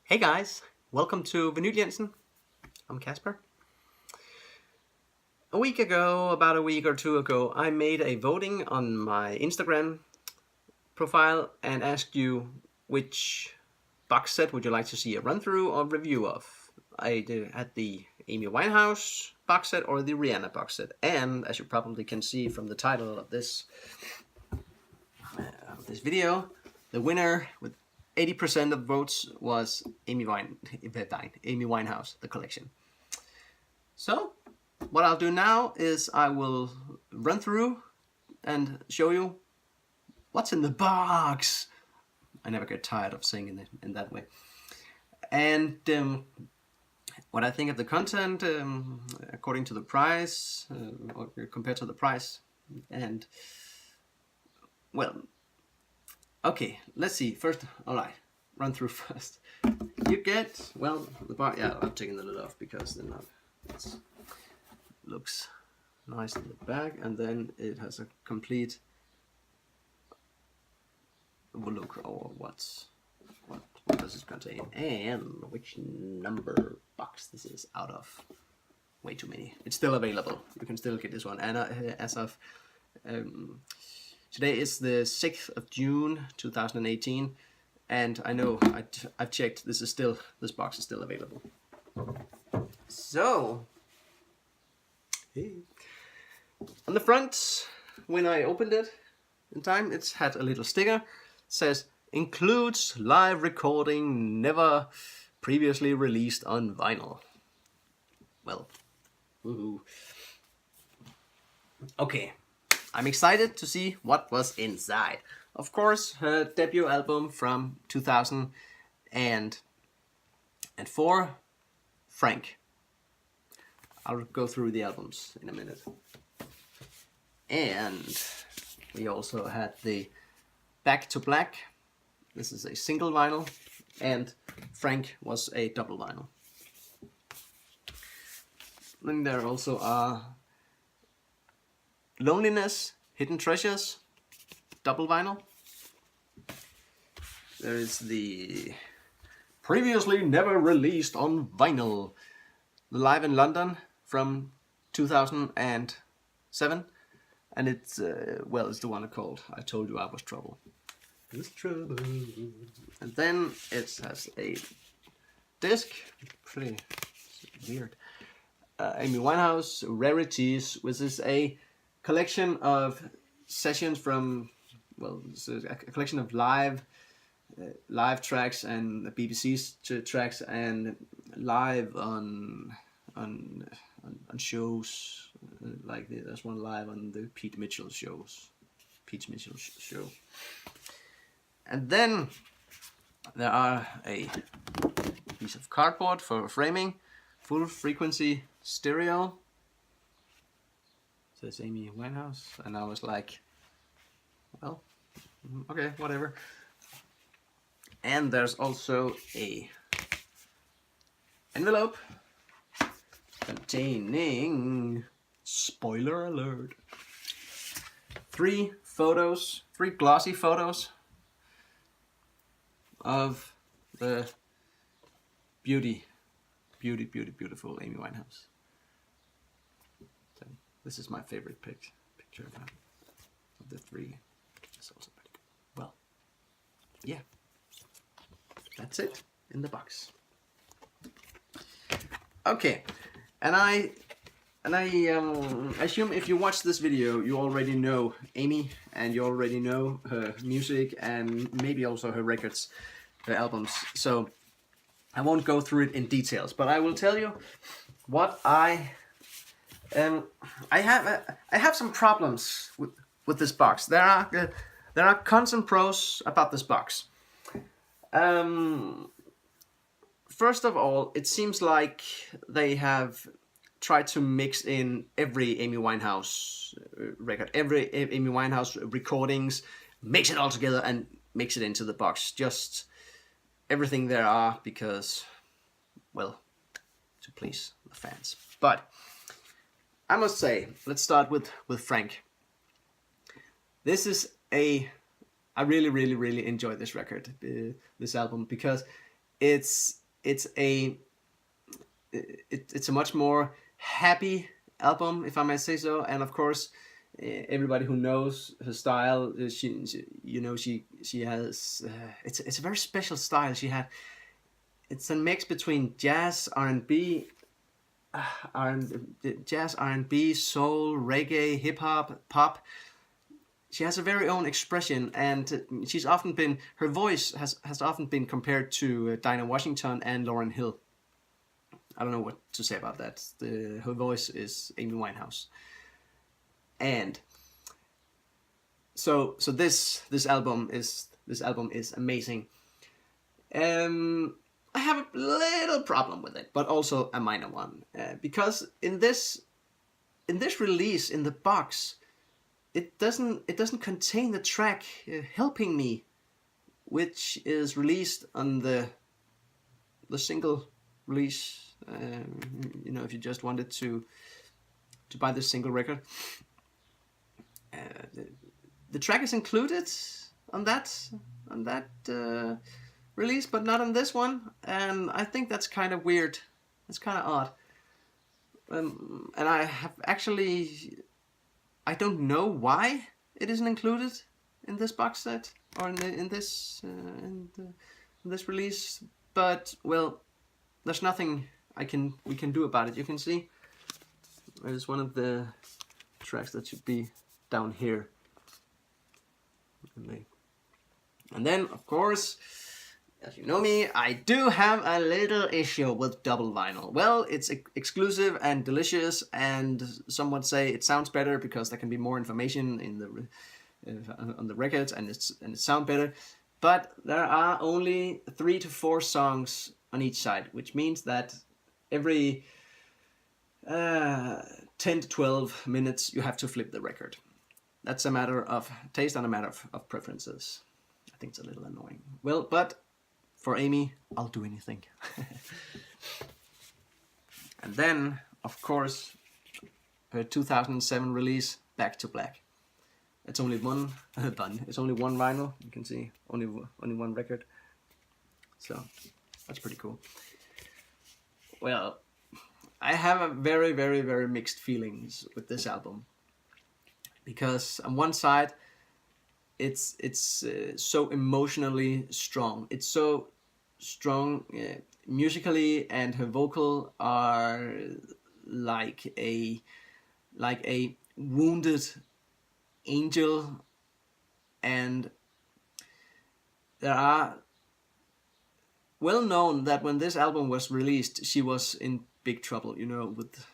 Hey guys, welcome to Jansen. I'm Casper. About a week or two ago, I made a voting on my Instagram profile and asked you which box set would you like to see a run through or review of. I had the Amy Winehouse box set or the Rihanna box set, and as you probably can see from the title of this video, the winner with 80% of votes was Amy Winehouse, the collection. So, what I'll do now is I will run through and show you what's in the box. I never get tired of saying it in that way. And what I think of the content according to the price, or compared to the price. And, well, okay, let's see. First, alright, run through first. You get, well, the box, yeah, I'm taking the lid off because then it looks nice in the back, and then it has a complete look or what does it contain and which number box this is out of. Way too many. It's still available. You can still get this one, and as of today is the 6th of June 2018, and I know I've checked. This box is still available. So, on the front, when I opened it in time, it's had a little sticker. It says, includes live recording never previously released on vinyl. Well, woohoo. Okay, I'm excited to see what was inside. Of course, her debut album from 2004, Frank. I'll go through the albums in a minute. And we also had the Back to Black. This is a single vinyl, and Frank was a double vinyl. Then there also are Loneliness, Hidden Treasures, double vinyl. There is the previously never released on vinyl, Live in London from 2007, and it's it's the one called I Told You I Was Trouble. It's trouble. And then it has a disc, pretty weird. Amy Winehouse Rarities, which is a collection of sessions from, it's a collection of live tracks and BBC's tracks and live on shows, like there's one live on the Pete Mitchell show. And then there are a piece of cardboard for framing, full frequency stereo. Says Amy Winehouse, and I was like, well, okay, whatever. And there's also a envelope containing, spoiler alert, 3 glossy photos of the beautiful Amy Winehouse. So this is my favorite picture of the 3. It's also pretty good. Well, yeah, that's it in the box. Okay, and I assume if you watch this video, you already know Amy, and you already know her music, and maybe also her records, her albums. So I won't go through it in details, but I will tell you what I have some problems with this box. There are cons and pros about this box. First of all, it seems like they have tried to mix in every Amy Winehouse record, every Amy Winehouse recordings, mix it all together and mix it into the box. Just everything there are because, well, to please the fans. But I must say, let's start with Frank. This is I really enjoy this record, this album, because it's a it's a much more happy album, if I may say so. And of course, everybody who knows her style, she has it's a very special style she had. It's a mix between jazz, R&B, jazz, R&B, soul, reggae, hip hop, pop. She has a very own expression, and she's often been her voice has often been compared to Dinah Washington and Lauryn Hill. I don't know what to say about that. Her voice is Amy Winehouse, and so this album is amazing. I have a little problem with it, but also a minor one, because in this release in the box, it doesn't contain the track "Helping Me," which is released on the single release. If you just wanted to buy this single record, the track is included on that release, but not on this one, and I think that's kind of weird. It's kind of odd. And I have actually, I don't know why it isn't included in this box set or in this release, but well, there's nothing we can do about it. You can see it's one of the tracks that should be down here, and then of course, as you know me, I do have a little issue with double vinyl. Well, it's exclusive and delicious, and some would say it sounds better because there can be more information in on the records, and it sounds better. But there are only 3 to 4 songs on each side, which means that every 10 to 12 minutes you have to flip the record. That's a matter of taste and a matter of preferences. I think it's a little annoying. Well, but for Amy, I'll do anything. And then, of course, her 2007 release, Back to Black. It's only one It's only one vinyl. You can see only one record. So that's pretty cool. Well, I have a very, very, very mixed feelings with this album, because on one side, it's so emotionally strong. It's so strong musically, and her vocal are like a wounded angel, and there are well known that when this album was released, she was in big trouble, with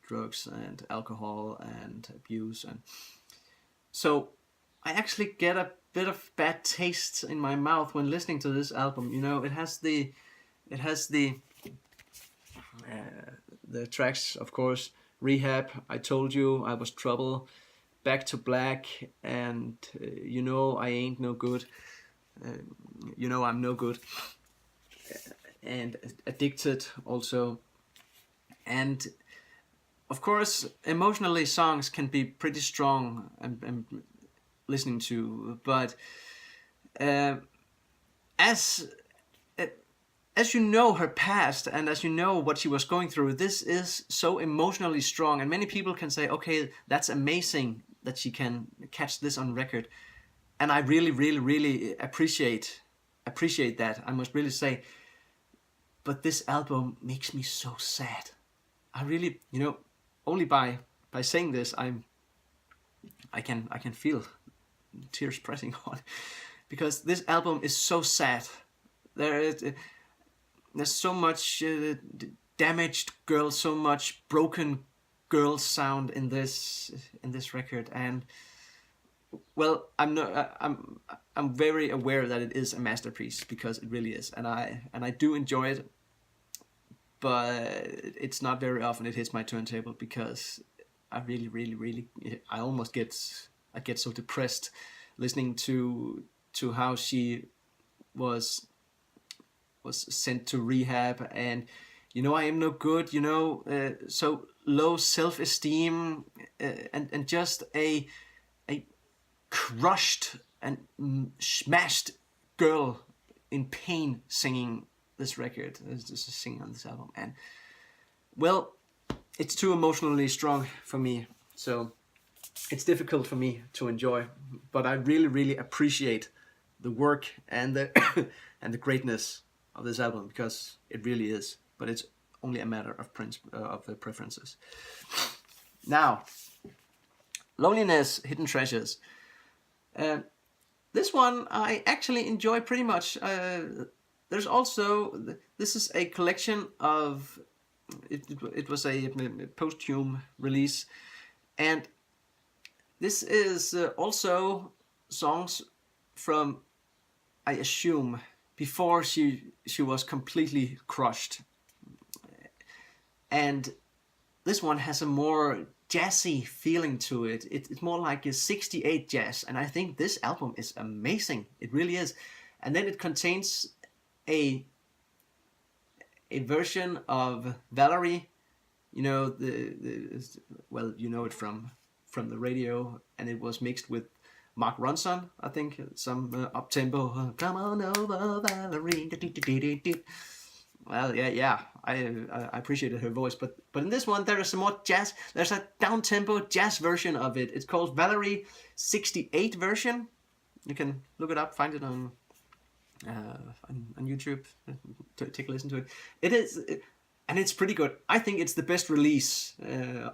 drugs and alcohol and abuse, and so I actually get a bit of bad taste in my mouth when listening to this album. It has the tracks, of course, Rehab, I Told You, I Was Trouble, Back to Black, and I Ain't No Good, I'm No Good, and Addicted also. And of course, emotionally, songs can be pretty strong and listening to, but as you know her past, and as you know what she was going through, this is so emotionally strong, and many people can say, okay, that's amazing that she can catch this on record, and I really, really, really appreciate that, I must really say. But this album makes me so sad. I really, only by saying this, I can feel tears pressing on, because this album is so sad. There's so much damaged girl, so much broken girl sound in this record, and well, I'm very aware that it is a masterpiece, because it really is, and I do enjoy it, but it's not very often it hits my turntable, because I really, really, really, I get so depressed listening to how she was sent to rehab, and I Am No Good, so low self-esteem, and just a crushed and smashed girl in pain singing this record, just singing on this album, and well, it's too emotionally strong for me, so it's difficult for me to enjoy. But I really, really appreciate the work and the and the greatness of this album, because it really is. But it's only a matter of preferences. Now, Loneliness, Hidden Treasures. This one I actually enjoy pretty much. There's also, this is a collection of, it was a posthum release, and this is also songs from, I assume, before she was completely crushed. And this one has a more jazzy feeling to it. It's more like a 68 jazz, and I think this album is amazing. It really is. And then it contains a version of Valerie, you know, well, you know it from the radio, and it was mixed with Mark Ronson, I think, some up-tempo, come on over Valerie. Well, yeah, I appreciated her voice, but in this one there is some more jazz. There's a down-tempo jazz version of it. It's called Valerie 68 version. You can look it up, find it on YouTube. Take a listen to it. It is, and it's pretty good. I think it's the best release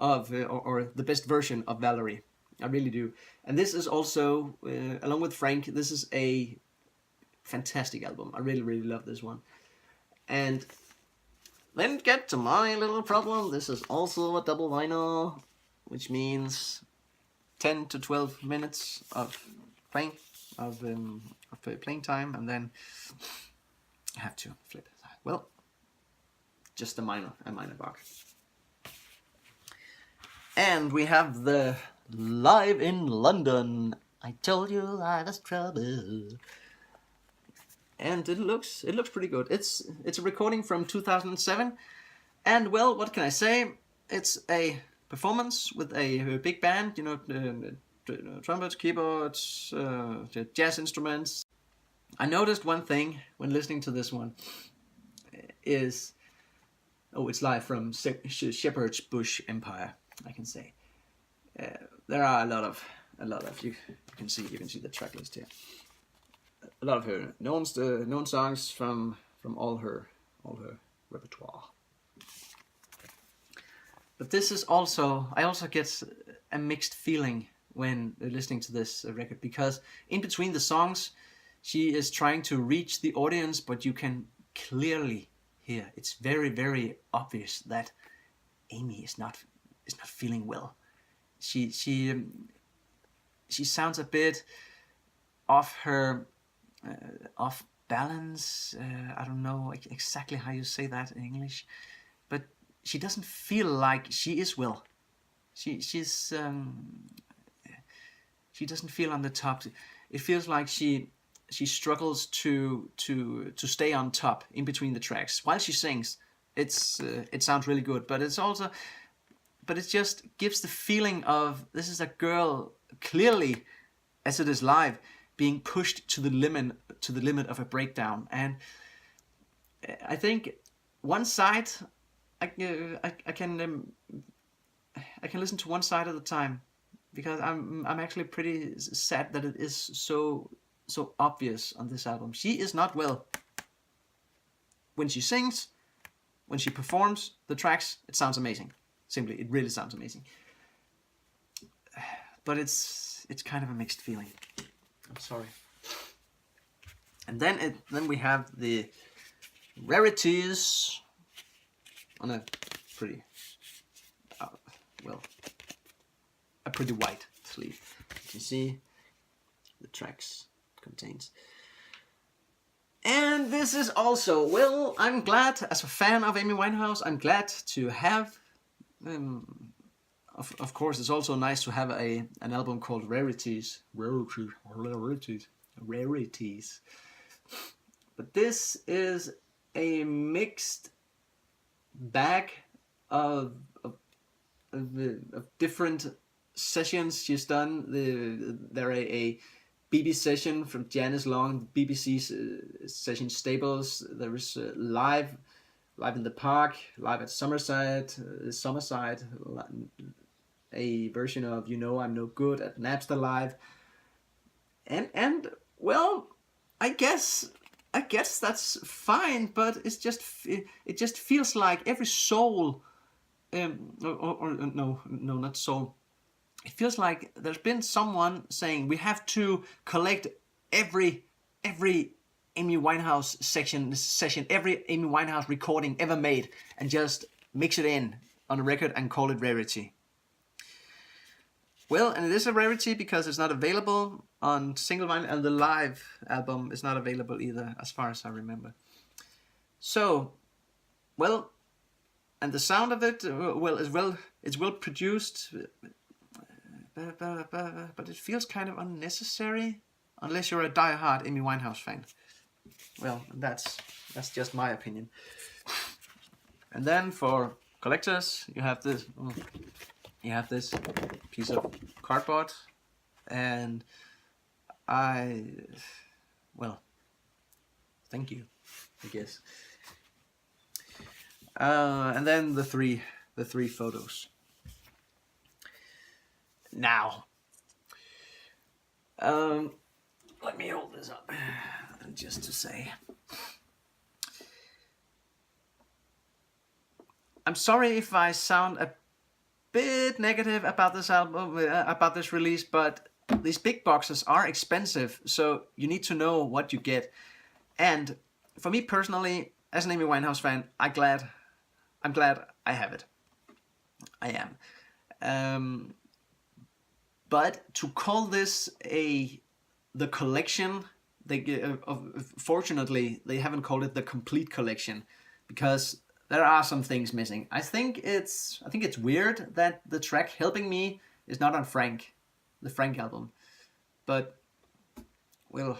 or the best version of Valerie. I really do. And this is also, along with Frank, this is a fantastic album. I really, really love this one. And then get to my little problem. This is also a double vinyl, which means 10 to 12 minutes of playing playing time, and then I have to flip it. Well, just a minor box. And we have the Live in London. I told you I was trouble. And it looks pretty good. It's a recording from 2007, and well, what can I say? It's a performance with a big band, you know, trumpets, keyboards, jazz instruments. I noticed one thing when listening to this one is, it's live from Shepherd's Bush Empire, I can say. There are a lot of you can see the track list here. A lot of her known songs from all her repertoire. But this is also, I also get a mixed feeling when listening to this record, because in between the songs she is trying to reach the audience, but you can clearly hear, it's very, very obvious that Amy is not feeling well. She sounds a bit off balance. I don't know exactly how you say that in English, but she doesn't feel like she is well. She doesn't feel on the top. It feels like she struggles to stay on top in between the tracks while she sings. It sounds really good, but it just gives the feeling of, this is a girl clearly, as it is live, being pushed to the limit of a breakdown. And I think one side, I can listen to one side at a time, because I'm actually pretty sad that it is so obvious on this album. She is not well. When she sings, when she performs the tracks, it sounds amazing. Simply, it really sounds amazing. But it's kind of a mixed feeling. I'm sorry. And then we have the Rarities on a pretty, a pretty white sleeve. You can see the tracks it contains. And this is also, well, I'm glad, as a fan of Amy Winehouse, I'm glad to have, of course, it's also nice to have an album called Rarities. But this is a mixed bag of different sessions she's done. There are a BBC session from Janice Long, BBC session Stables. There is live in the Park, live at Summerside, a version of You Know I'm No Good at Napster Live, and well, I guess that's fine, but it just feels like every soul, or no, not soul. It feels like there's been someone saying we have to collect every Amy Winehouse session, every Amy Winehouse recording ever made, and just mix it in on a record and call it rarity. Well, and it is a rarity because it's not available on single vinyl, and the live album is not available either, as far as I remember. So, well, and the sound of it, it's well produced, but it feels kind of unnecessary, unless you're a die-hard Amy Winehouse fan. Well, that's just my opinion. And then for collectors, you have this. You have this piece of cardboard, and well, thank you, I guess. And then the three photos. Now, let me hold this up, just to say. I'm sorry if I sound a bit negative about this album, about this release, but these big boxes are expensive, so you need to know what you get. And for me personally, as an Amy Winehouse fan, I'm glad I have it. I am. But to call this the collection, fortunately they haven't called it the complete collection, because there are some things missing. I think it's weird that the track Helping Me is not on the Frank album. But, well,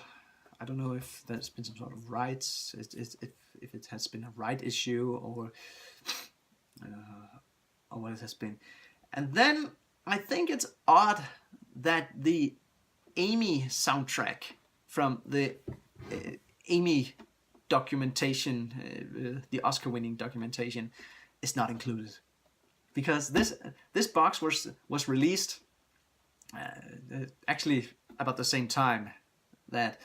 I don't know if there's been some sort of rights, if it has been a right issue, or what it has been. And then I think it's odd that the Amy soundtrack from the Amy documentation, the Oscar-winning documentation, is not included, because this box was released actually about the same time that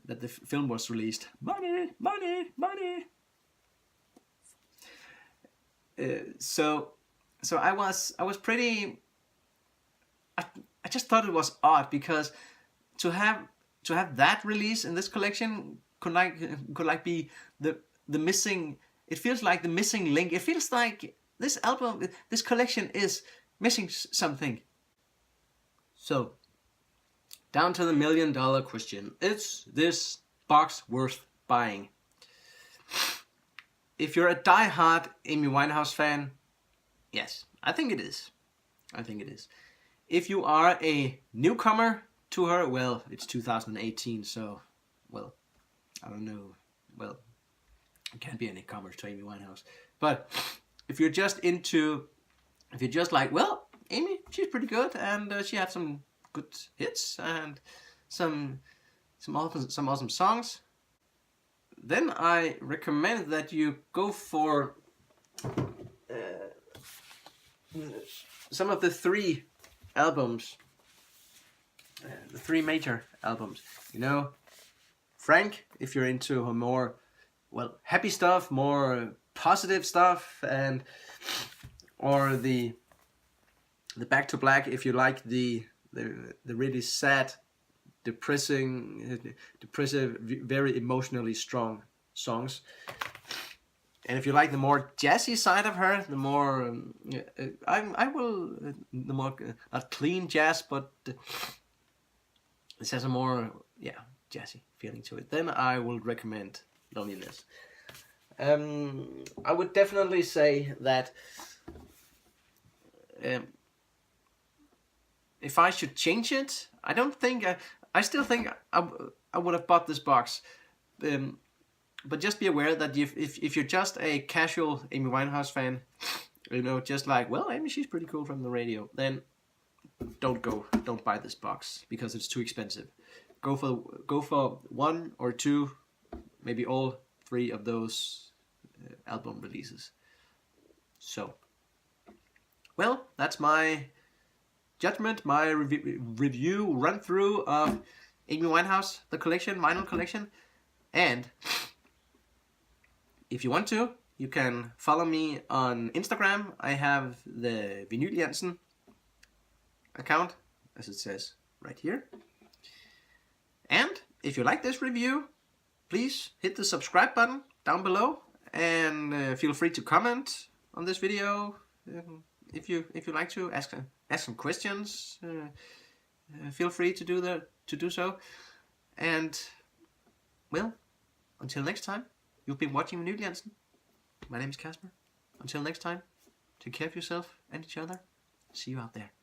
the film was released. Money. So I was pretty. I just thought it was odd, because to have that release in this collection could be the missing. It feels like the missing link. It feels like this collection is missing something. So, down to the $1 million question: is this box worth buying? If you're a die-hard Amy Winehouse fan, yes, I think it is. If you are a newcomer to her, well, it's 2018, so, well, I don't know. Well, you can't be a newcomer to Amy Winehouse. But if you're just like, well, Amy, she's pretty good, and she had some good hits and some awesome songs, then I recommend that you go for some of the three albums, the three major albums. You know, Frank, if you're into her more, well, happy stuff, more positive stuff, or the Back to Black, if you like the really sad, depressive, very emotionally strong songs. And if you like the more jazzy side of her, the more not clean jazz, but this has a more jazzy feeling to it, then I will recommend Loneliness. I would definitely say that if I should change it, I still think I would have bought this box. But just be aware that if you're just a casual Amy Winehouse fan, you know, just like, well, Amy, she's pretty cool from the radio, then don't buy this box, because it's too expensive. go for one or two, maybe all three of those album releases. So, well, that's my judgment, my review run through of Amy Winehouse, the collection, vinyl collection. And if you want to, you can follow me on Instagram. I have the Jansen account, as it says right here. And if you like this review, please hit the subscribe button down below, and feel free to comment on this video. If you like to ask some questions, feel free to do so. And well, until next time, you've been watching Jansen. My name is Kasper. Until next time, take care of yourself and each other. See you out there.